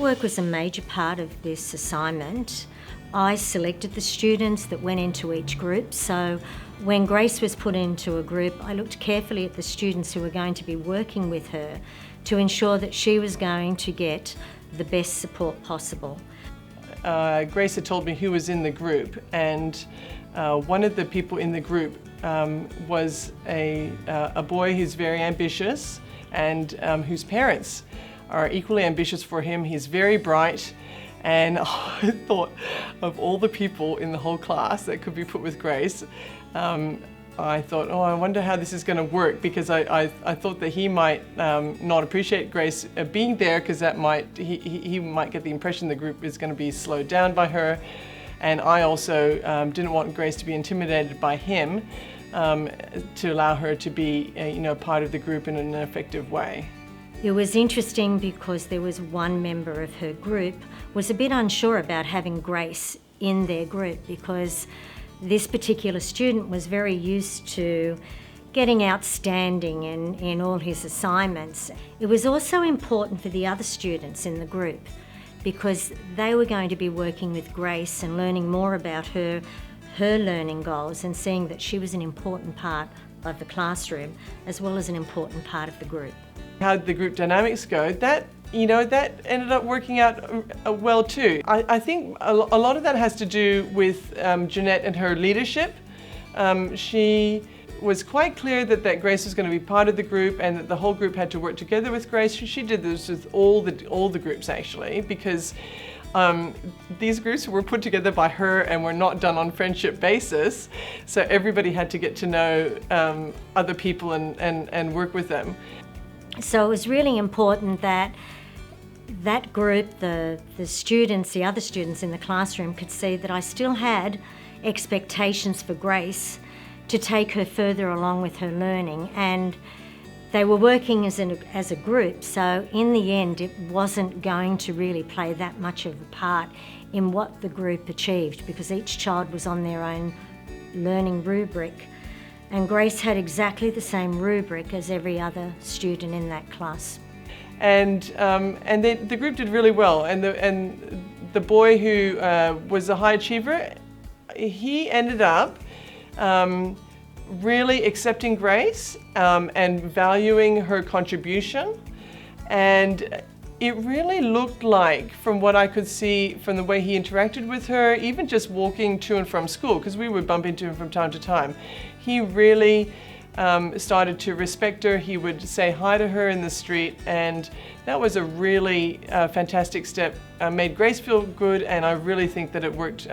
Network was a major part of this assignment. I selected the students that went into each group, so when Grace was put into a group, I looked carefully at the students who were going to be working with her to ensure that she was going to get the best support possible. Grace had told me who was in the group, and one of the people in the group was a boy who's very ambitious and whose parents are equally ambitious for him. He's very bright, and I thought of all the people in the whole class that could be put with Grace. I thought, oh, I wonder how this is going to work, because I thought that he might not appreciate Grace being there, because that he might get the impression the group is going to be slowed down by her. And I also didn't want Grace to be intimidated by him, to allow her to be part of the group in an effective way. It was interesting because there was one member of her group was a bit unsure about having Grace in their group, because this particular student was very used to getting outstanding in all his assignments. It was also important for the other students in the group, because they were going to be working with Grace and learning more about her learning goals, and seeing that she was an important part of the classroom as well as an important part of the group. How did the group dynamics go? That ended up working out well too. I think a lot of that has to do with Jeanette and her leadership. She was quite clear that Grace was going to be part of the group, and that the whole group had to work together with Grace. She did this with all the groups actually, because these groups were put together by her and were not done on friendship basis. So everybody had to get to know other people and work with them. So it was really important that that group, the students, the other students in the classroom, could see that I still had expectations for Grace to take her further along with her learning, and they were working as a group, so in the end it wasn't going to really play that much of a part in what the group achieved, because each child was on their own learning rubric, and Grace had exactly the same rubric as every other student in that class. And the group did really well, and the boy who was a high achiever, he ended up really accepting Grace and valuing her contribution. And it really looked like, from what I could see from the way he interacted with her, even just walking to and from school, because we would bump into him from time to time, he really started to respect her. He would say hi to her in the street, and that was a really fantastic step. Made Grace feel good, and I really think that it worked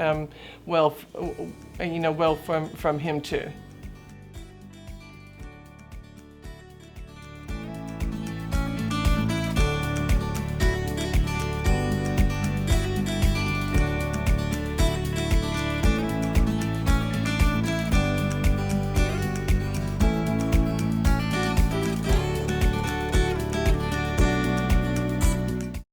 well from him too.